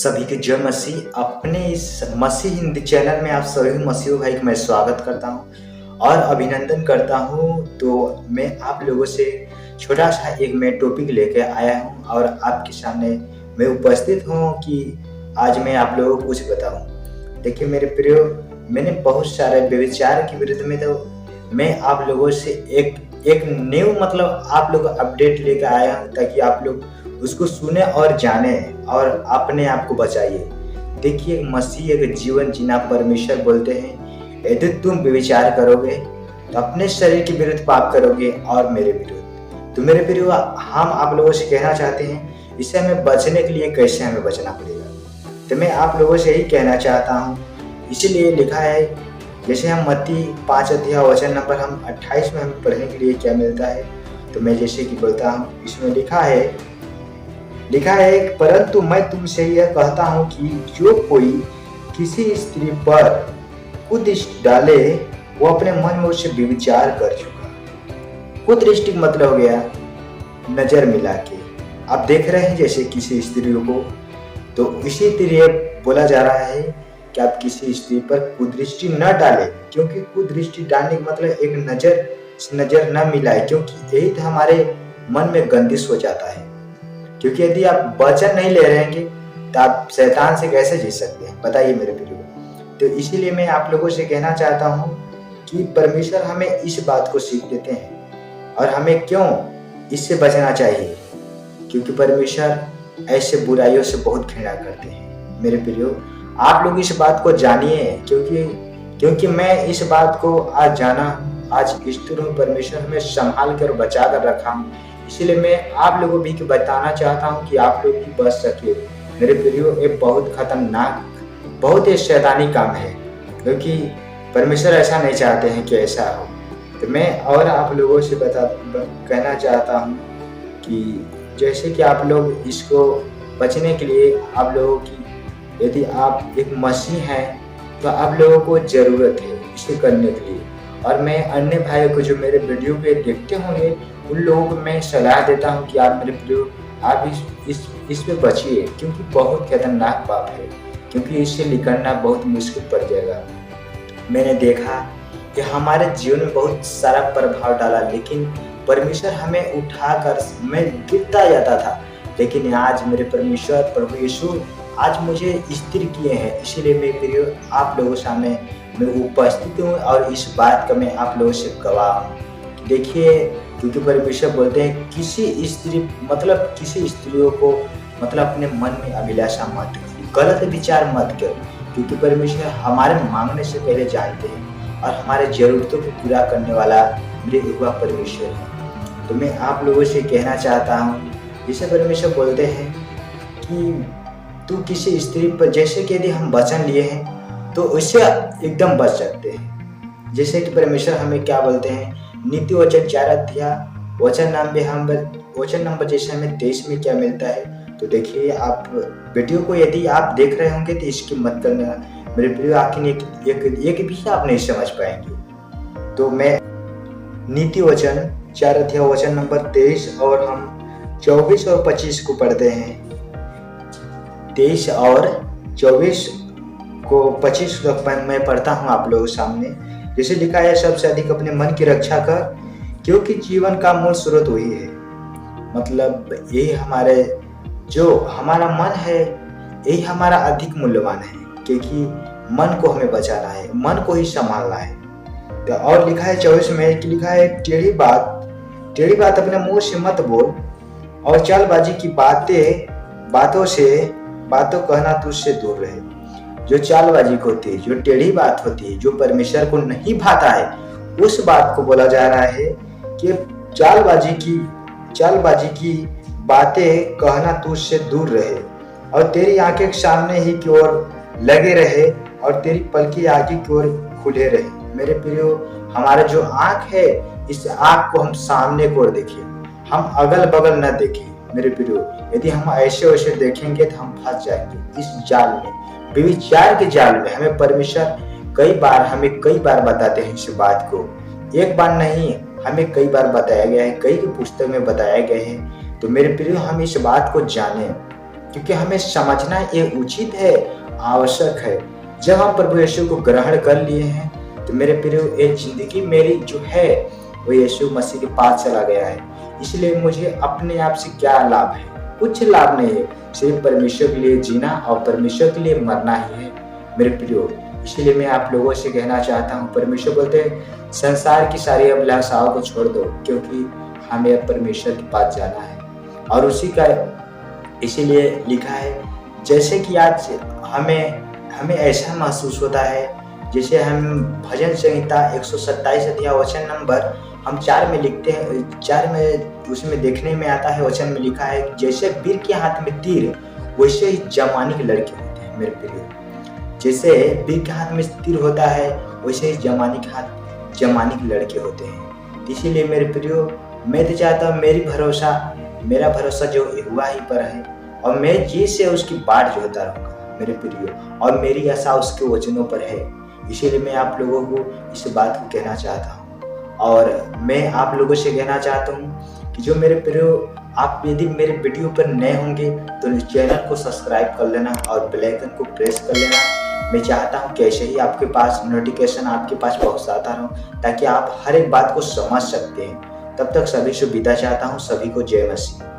सभी के जय मसीह। अपने इस मसीह हिंदी चैनल में आप सभी मसीह भाई का मैं स्वागत करता हूं और अभिनंदन करता हूं। तो मैं आप लोगों से छोटा सा एक मैं टॉपिक लेकर आया हूं और आपके सामने मैं उपस्थित हूं कि आज मैं आप लोगों को कुछ बताऊं। देखिए मेरे प्रियो, मैंने बहुत सारे व्यभिचार के विरुद्ध में तो मैं आप लोगों से एक न्यू आप लोग अपडेट लेकर आया हूं ताकि आप लोग उसको सुने और जाने और अपने आप को बचाइए। देखिए मसीह एक जीवन जीना परमेश्वर बोलते हैं, यदि तुम व्यभिचार करोगे तो अपने शरीर के विरुद्ध पाप करोगे और मेरे विरुद्ध। तो मेरे प्रियो, हम आप लोगों से कहना चाहते हैं इससे हमें बचने के लिए कैसे हमें बचना पड़ेगा। तो मैं आप लोगों से यही कहना चाहता हूँ, इसीलिए लिखा है जैसे हम मत्ती 5 अध्याय वचन नंबर हम 28 में हमें पढ़ने के लिए क्या मिलता है। तो मैं जैसे कि बोलता हूँ, इसमें लिखा है परंतु मैं तुमसे यह कहता हूँ कि जो कोई किसी स्त्री पर कुदृष्टि डाले वो अपने मन में उससे व्यभिचार कर चुका। कुदृष्टि मतलब हो गया नजर मिला के। आप देख रहे हैं जैसे किसी स्त्री को, तो इसी तरह बोला जा रहा है कि आप किसी स्त्री पर कुदृष्टि न डालें, क्योंकि कुदृष्टि डालने का मतलब एक नजर न मिलाए, क्योंकि यही तो हमारे मन में गंदिश हो जाता है। क्योंकि यदि आप वचन नहीं ले रहेंगे तो आप शैतान से कैसे जीत सकते हैं, बताइए मेरे प्रियो। तो इसीलिए मैं आप लोगों से कहना चाहता हूँ कि परमेश्वर हमें इस बात को सीख देते हैं और हमें क्यों इससे बचना चाहिए, क्योंकि परमेश्वर ऐसे बुराइयों से बहुत घृणा करते हैं। मेरे प्रियो, आप लोग इस बात को जानिए, क्योंकि मैं इस बात को आज जाना, आज स्थिर हूँ। परमेश्वर हमें संभाल कर बचा कर रखा हूँ, इसलिए मैं आप लोगों भी बताना चाहता हूं कि आप लोग भी बच सके। मेरे प्रियो, ये बहुत खतरनाक, बहुत ही शैतानी काम है, क्योंकि परमेश्वर ऐसा नहीं चाहते हैं कि ऐसा हो। तो मैं और आप लोगों से कहना चाहता हूं कि जैसे कि आप लोग इसको बचने के लिए आप लोगों की, यदि आप एक मसीह हैं तो आप लोगों को जरूरत है इसे करने के लिए। और मैं अन्य भाइयों को जो मेरे वीडियो पे देखते होंगे उन लोगों को मैं सलाह देता हूं कि आप मेरे प्रियो आप इस पे बचिए, क्योंकि बहुत खतरनाक पाप है, क्योंकि इससे निकलना बहुत मुश्किल पड़ जाएगा। मैंने देखा कि हमारे जीवन में बहुत सारा प्रभाव डाला, लेकिन परमेश्वर हमें उठाकर, मैं गिरता जाता था, लेकिन आज मेरे परमेश्वर प्रभु यीशु आज मुझे स्थिर किए हैं। इसीलिए मैं प्रियो आप लोगों सामने मैं उपस्थित हूँ और इस बात का मैं आप लोगों से गवाह हूँ। देखिए, क्योंकि परमेश्वर बोलते हैं किसी स्त्रियों को अपने मन में अभिलाषा मत करो, गलत विचार मत करो, क्योंकि परमेश्वर हमारे मांगने से पहले जानते हैं और हमारे जरूरतों को पूरा करने वाला मेरे युवा परमेश्वर है। तो मैं आप लोगों से कहना चाहता हूँ, जिसे परमेश्वर बोलते हैं कि तू किसी स्त्री पर, जैसे कि यदि हम वचन लिए हैं तो उससे एकदम बच सकते हैं। जैसे कि परमेश्वर हमें क्या बोलते हैं, नीति वचन 4 अध्याय वचन नंबर जैसे हमें 23 में क्या मिलता है। तो देखिए, आप वीडियो को यदि आप देख रहे होंगे तो इसकी मत करना मेरे प्रिय, आखिर एक भी आप नहीं समझ पाएंगे। तो मैं नीति वचन 4 अध्याय वचन नंबर 23 और हम 24 और 25 को पढ़ते हैं। 23 और 24 को 25 तक मैं पढ़ता हूँ आप लोगों के सामने। जैसे लिखा है, सबसे अधिक अपने मन की रक्षा कर, क्योंकि जीवन का मूल स्रोत वही है। यही हमारा मन है, यही हमारा अधिक मूल्यवान है, क्योंकि मन को हमें बचाना है, मन को ही संभालना है। तो और लिखा है 24 में कि लिखा है, टेढ़ी बात अपने मुंह से मत बोल, और चालबाजी की बातों कहना तुझसे दूर रहे। जो चालबाजी होती है, जो टेढ़ी बात होती है, जो परमेश्वर को नहीं भाता है, उस बात को बोला जा रहा है कि चालबाजी की बातें कहना तुझसे दूर रहे, और तेरी आंखें सामने ही की ओर लगे रहे, और तेरी पलकी आगे की ओर खुले रहे। मेरे प्रियो, हमारा जो आंख है, इस आंख को हम सामने की ओर देखिए, हम अगल बगल न देखें। मेरे प्रियो, यदि हम ऐसे वैसे देखेंगे तो हम फंस जाएंगे इस जाल में, व्यभिचार के जाल में। हमें परमेश्वर कई बार बताते हैं इस बात को, एक बार नहीं, हमें कई बार बताया गया है, कई पुस्तक में बताया गया है। तो मेरे प्रियो, हम इस बात को जाने क्योंकि हमें समझना ये उचित है, आवश्यक है। जब हम प्रभु यीशु को ग्रहण कर लिए हैं तो मेरे प्रियो ये ज़िंदगी मेरी जो है वो यीशु मसीह के पास चला गया है। इसलिए मुझे अपने आप से क्या लाभ है? कुछ लाभ नहीं है, सिर्फ परमेश्वर के लिए जीना और परमेश्वर के लिए मरना ही है मेरे प्रियो। इसलिए मैं आप लोगों से कहना चाहता हूँ, परमेश्वर बोलते हैं संसार की सारी अभिलाषाओं को छोड़ दो, क्योंकि हमें अब परमेश्वर के पास जाना है। और उसी का इसीलिए लिखा है, जैसे कि आज हमें ऐसा महसूस होता है जैसे हम भजन संहिता 127 अध्याय वचन नंबर हम 4 में लिखते हैं, 4 में उसमें देखने में आता है, वचन में लिखा है जैसे वीर के हाथ में तीर वैसे ही जवानी के लड़के होते हैं मेरे प्रिय। जैसे वीर के हाथ में तीर होता है वैसे ही जवानी के लड़के होते हैं। इसीलिए मेरे प्रियो मैं तो चाहता हूँ मेरा भरोसा जो यहोवा ही पर है और मैं जी से उसकी बाट जोहता रहूँगा मेरे प्रियो, और मेरी आशा उसके वचनों पर है। इसीलिए मैं आप लोगों को इस बात को कहना चाहता हूँ। और मैं आप लोगों से कहना चाहता हूँ कि जो मेरे प्रियो आप यदि मेरे वीडियो पर नए होंगे तो इस चैनल को सब्सक्राइब कर लेना और बेल आइकन को प्रेस कर लेना। मैं चाहता हूँ कैसे ही आपके पास नोटिफिकेशन आपके पास पहुँचाता रहूँ ताकि आप हर एक बात को समझ सकते हैं। तब तक सभी से विदा चाहता हूँ। सभी को जय मसीह।